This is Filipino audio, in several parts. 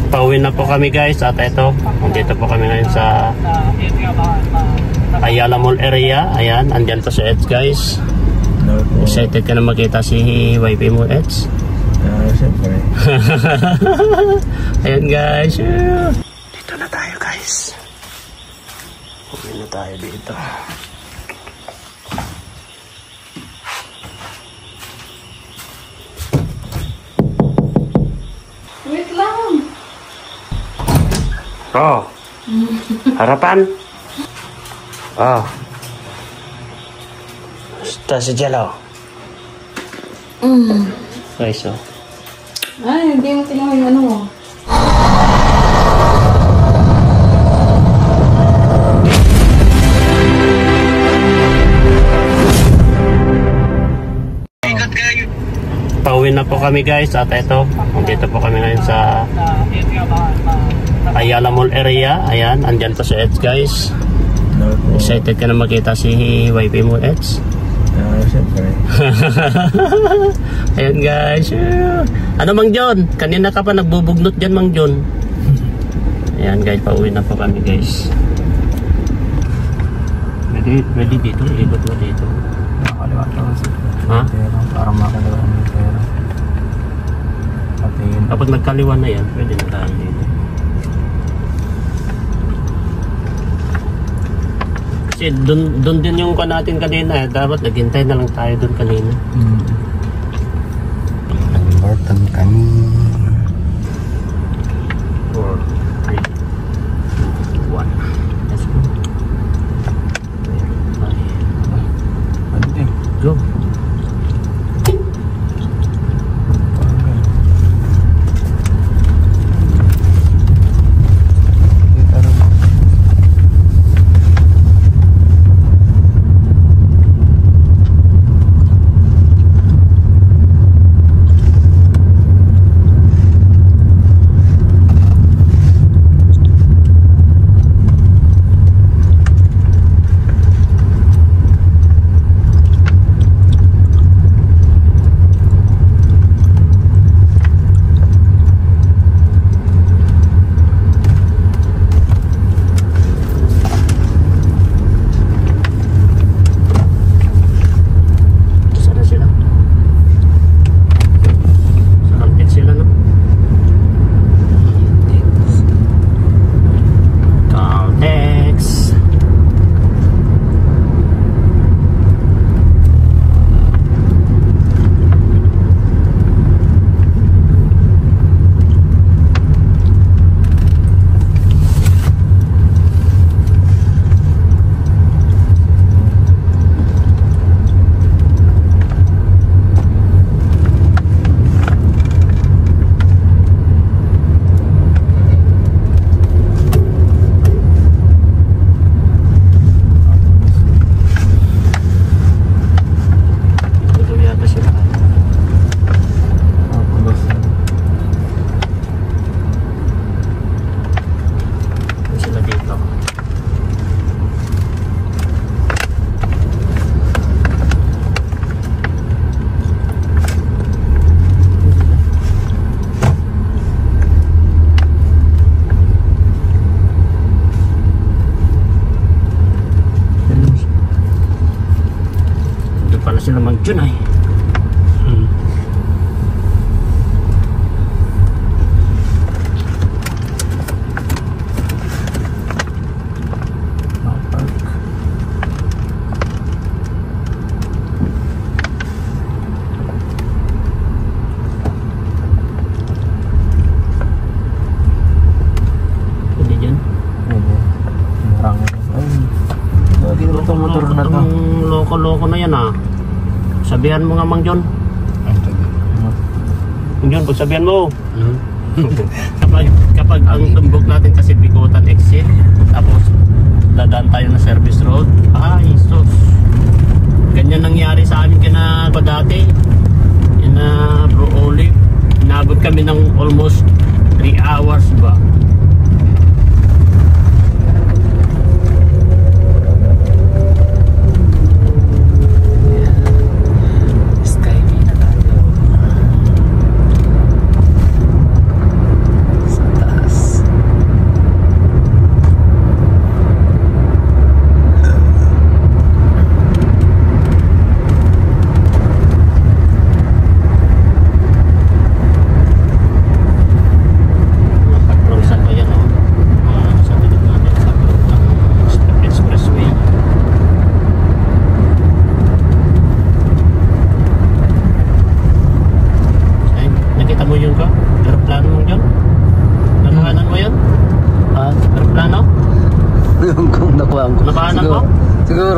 Pauwi na po kami guys at ito, dito po kami ngayon sa Ayala Mall area. Ayan, andyan po si Eds guys. Excited ka na makita si YP mo, Eds? Siyempre. Ayan guys. Dito na tayo guys. Pauwi na tayo dito. Wait lang. Oh. Harapan. Oh. Basta si Jello. Guys, oh. Ay, hindi mo tinawag yung ano mo. Pauwi na po kami guys at ito, dito po kami ngayon sa Ayala Mall area. Ayan, andyan po si Eds guys. Excited ka na makita si YP mo, Eds? Siyempre. Ayan guys. Ano Mang John? Kanina ka pa nagbubugnot dyan Mang John. Ayan guys, pauwi na po kami guys. Ready dito? Ikot mo dito. Nakaliwa ko kasi. Ha? Para makaliwa ng pera. Patingin. Kapag nagkaliwa na yan, pwede na tayo dito. Kasi dun din yung natin kanina. Dapat naghintay na lang tayo dun kanina. Important kanina. 4, 3, 2, 1. Let's go. Go. Sila mag-Jun ay. Hindi dyan? Marami. Ay, motor na to. Loko-loko na yan ah. Sabihan mo nga Mang John. Mang John, pagsabihan mo. kapag ang tumbok natin kasi Bikutan exit, tapos dadaan tayo na service road. Ay, sus. Ganyan nangyari sa amin kina dati. Ina Bro Olive. Inabot kami ng almost 3 hours ba.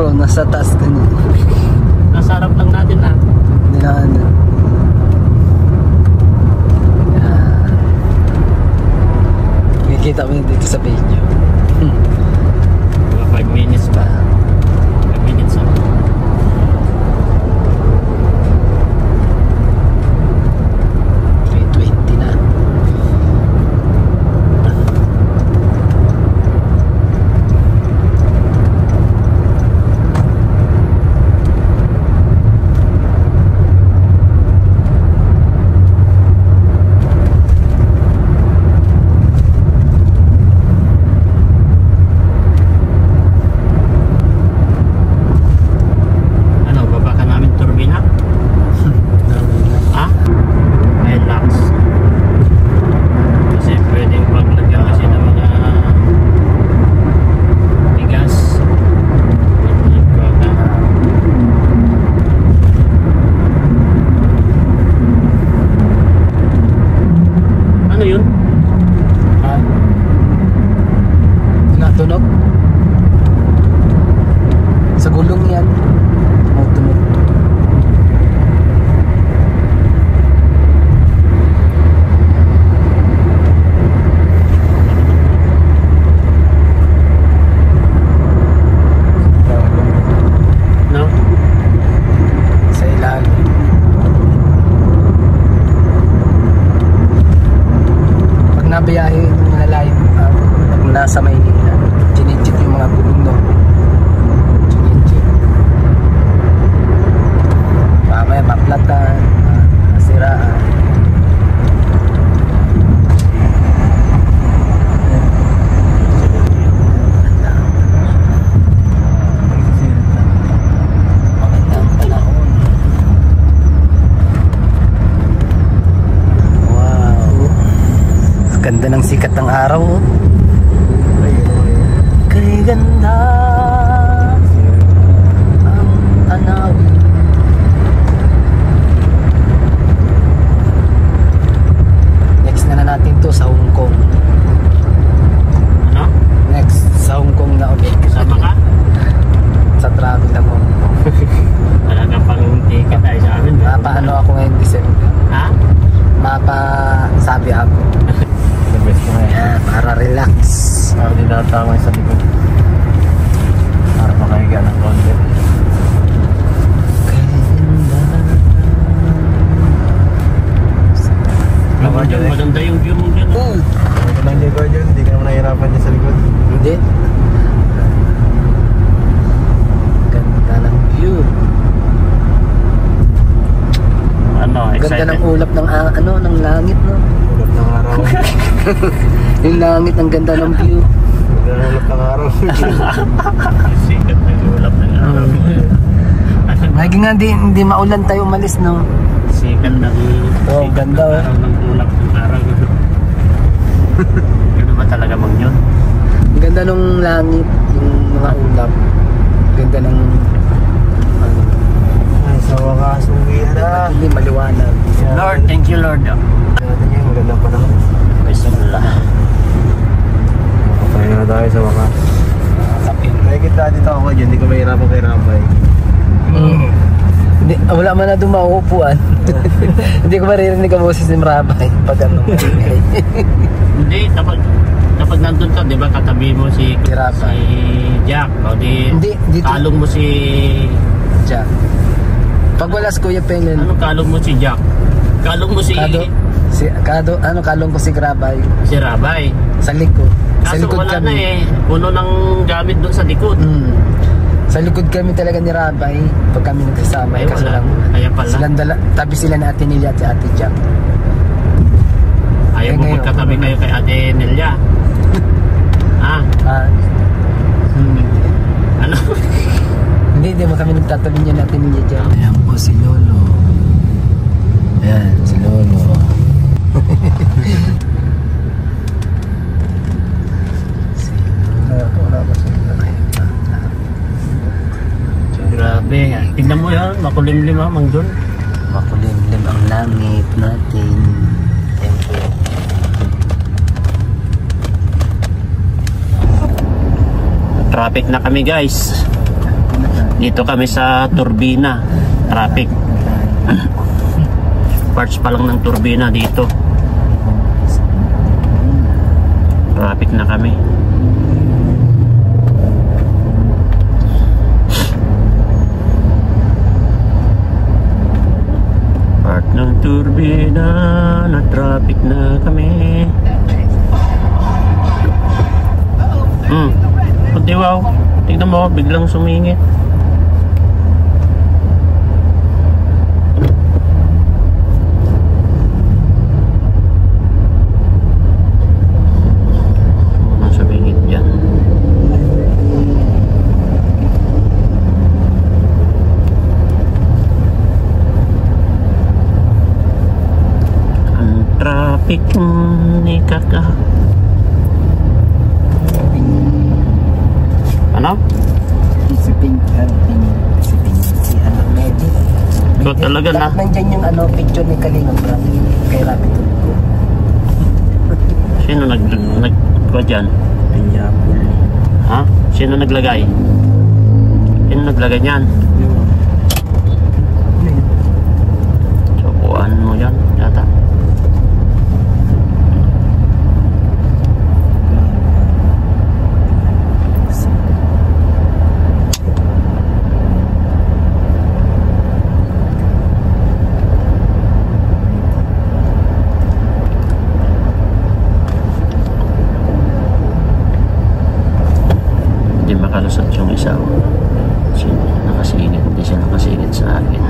Siguro, nasa taas din. Nasa harap lang natin ah. Hindi na ano. Kita mo yun dito sa video. Mga 5 minutes pa. 5 minutes ah. May 20 na. Tunog? Sa gulong yan. Tunog. No? Sa ilalim. Pag nabiyahe ng malayo, pag nasa Maynila, chinitchit yung mga gulong no. Chinitchit. Mamaya maplatan, masiraan. Magandang panahon. Wow. Ganda ng sikat ng araw. Kay ganda ang tanawin. Next na natin to sa Hong Kong. Ano? Next sa Hong Kong na ulit. Kasama ka? Sa travel ng Hong Kong. Talaga pang ticket tayo sa amin. Mapaano ako ngayon December. Ha? Mapasabi ako. The best mo Ayan, para relax. Hindi natamay sa likod. Para makahiga ng konti. Maganda yung view mo dyan. Ito lang Diego dyan, hindi ka naman nahihirapan dyan sa likod. Hindi. Ganda ng view. Ano, excited? Ganda ng ulap ng ng langit, no? Ulap ng araw. Yung langit, ang ganda ng view. Ulap ng araw. Sikat ng ulap ng araw. Lagi nga hindi maulan tayo umalis, no? Sikat ng Oh, ganda, oh. araw ng ulap ng araw. Ganda ba talaga mang yun? Ang ganda ng langit, yung mga ulap. Ganda ng Ay, sa wakas, uwi na. hindi maliwanag. Lord, thank you Lord. Natin yung magandang panahon. Bismillah. Makapaya na tayo sa wakas. Kapil. May kita dito ako dyan, hindi ko mahirapan kay Rabay. Hindi, wala man na doon mauupuan. Hindi ko maririnig ang boses ni Rabay pag ano. Hindi, kapag nandun ka, di ba, katabi mo si Rabay. Jack, o di Hindi, dito. kalong mo si... Jack. Pag wala si Kuya Pengen, Ano kalong mo si Jack? Kalong mo si... kalong ko si Rabay Si Rabay. sa likod. Sa Kaso likod wala kami. na eh. Puno ng gamit doon sa likod. Sa likod kami talaga ni Rabay pag kami nagsasama. Ay, Kasi wala. lang, Kaya pala. tabi sila na Ate Nelia at Ate Jack. Ayaw mo ngayon, magkatabi kayo kay Ate Nelia. Ah, ano? Hindi mo kami nagtatabi niya na Ate Nelia dyan. Ayan po si Lolo. Ayan, si Lolo. Grabe. Tignan mo yan. Makulimlim ha, Mang John. Makulimlim ang langit natin. Thank you. Traffic na kami guys. Dito kami sa turbina. Traffic. Parts pa lang ng turbina dito. Traffic na kami. Part ng turbina, na traffic na kami. Puti wow. Tignan mo, biglang sumingit. Sumingit yan. Ang traffic ni kaka. Ano? Si ano, Medi. Ikaw talaga na. Nandyan yung ano, picture ni Kalinga Brad. Kay Rapid. Sino ko dyan? Ha? Sino naglagay? Sino naglagay niyan? Sukuan mo yan, yata. Makalusot yung isa. Nakasingit, hindi siya nakasingit sa akin.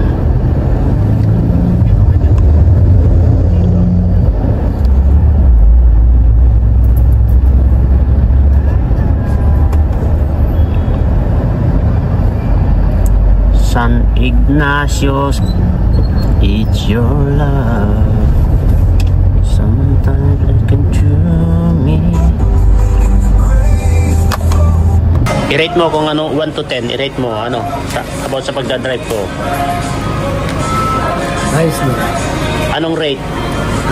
San Ignacio, it's your love. Sometimes it can chew me. I-rate mo kung ano, 1 to 10, i-rate mo ano, about sa pagdadrive ko. Nice no. Anong rate?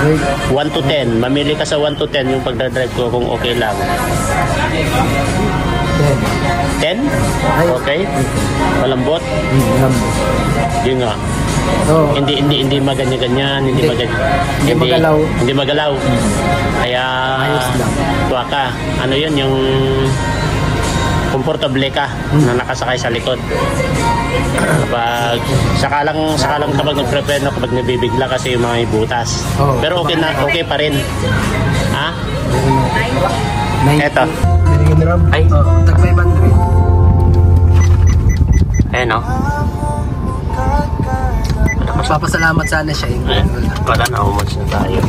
Rate 1 to 10. Mamili ka sa 1 to 10 yung pagdadrive ko kung okay lang. 10? Okay? Malambot? Malambot. Yun nga. Oh. Hindi maganya-ganyan, hindi magalaw. Hindi magalaw. Kaya ayos lang. tuwa ka. Ano yun yung komportable ka na nakasakay sa likod. Kapag sakalang kapag nag-prepare na kapag nabibigla kasi yung mga butas. Oh, pero okay pa rin. Ha? Eto. Ay. Tag 500. Ayan o. Magpapasalamat sana siya. Wala na, umos na tayo.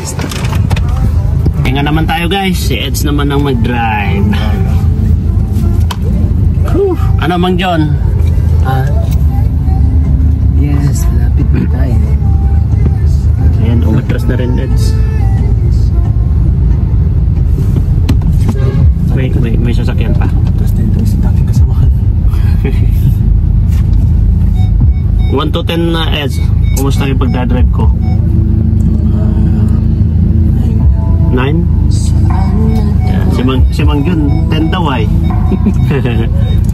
Hinga naman tayo guys. Si Eds naman ang mag-drive. Ano Mang John? Yes, lapit na tayo. Ayan, umatras na rin Eds. May sasakyan pa. Tapos din ito sa dating kasamahan. 1 to 10 na Eds. Kumusta yung pagdadrive ko? 9? Si Mang John, 10 daw ay.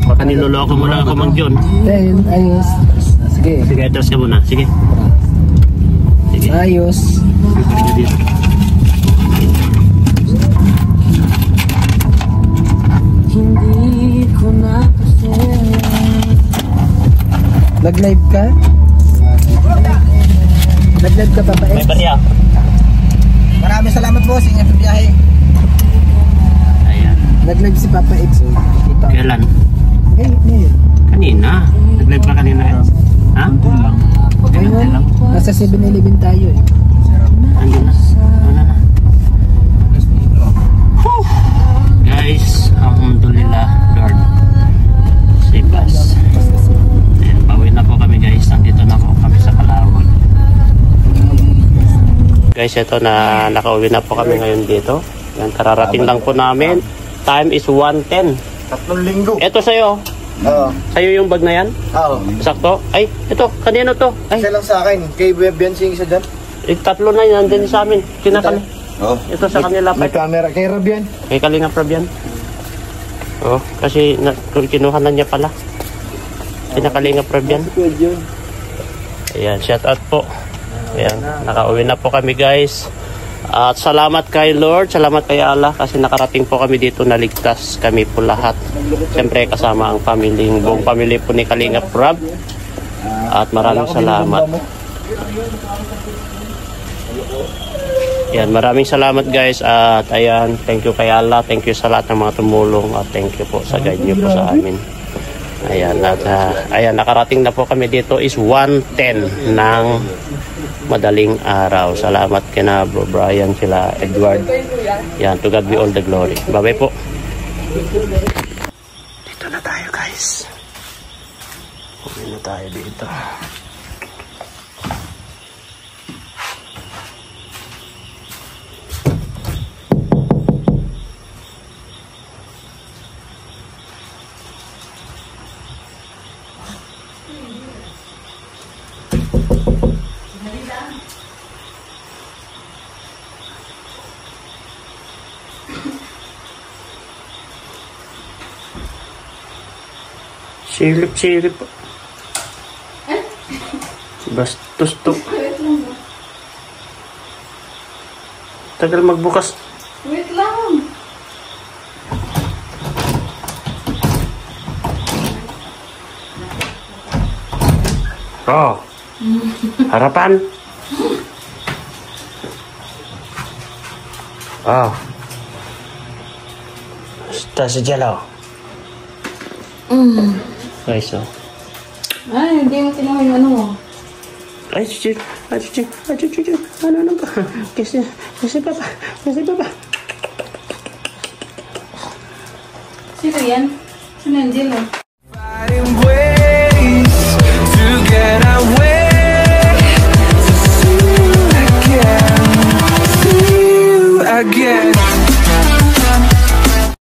Baka niloloko mo lang ako Mang John. 10, ayos. Sige. Sige, atras ka muna. Sige. Sige. Ayos. Hindi ko na kasi. Nag-live ka? Nag-live ka pa ba? May barya. Maraming salamat po sa inyong biyahe. Ayan. Nag-live si Papa X. Ito. Kailan? Ngayon. Kanina. Nag-live pa kanina Eds. Ha? Ngayon, nasa 7-Eleven tayo eh. Andun na. Wala na. Guys, alhamdulillah Lord. Sibas. Ayan, pauwi na po kami guys. Nandito na po kami sa Kalawag. Guys, ito na nakauwi na po kami ngayon dito. Yan, kararating lang po namin. Time is 1:10. 3 linggo. Ito sa'yo. Oo. Sa'yo yung bag na yan? Oo. Sakto? Ay, ito. Kanino to? Ay, Isa lang sa akin. Kay Web yan sing isa dyan. tatlo na yan. Nandun sa amin. Kinakali. Oo. Ito sa kanila pa. May camera. Kay Rab yan. Kay Kalinga Prab yan. Oh, kasi kinuha na niya pala. Pinakalinga Prab yan. Ayan, shout out po. Ayan, nakauwi na po kami guys. At salamat kay Lord, salamat kay Allah kasi nakarating po kami dito, naligtas kami po lahat. Siyempre kasama ang buong family po ni Kalinga Prab. At maraming salamat. Yan, maraming salamat guys. At ayan, thank you kay Allah, thank you sa lahat ng mga tumulong at thank you po sa guide niyo po sa amin. Ayan, at ayan, nakarating na po kami dito is 1:10 ng madaling araw. Salamat kina Bro Brian, sila Edward. Yan, to God be all the glory. Bye-bye po. Dito na tayo guys. Uwi na tayo dito. Silip-silip po. Bastos to. Tagal magbukas. Wait lang. Oh. Harapan. Oh. Basta si Jello. Guys, oh. Ay, hindi mo tinawin ano mo. Ay, chuchu. Ano ba? Kasi papa. Sino yan? Sino yan, Jill?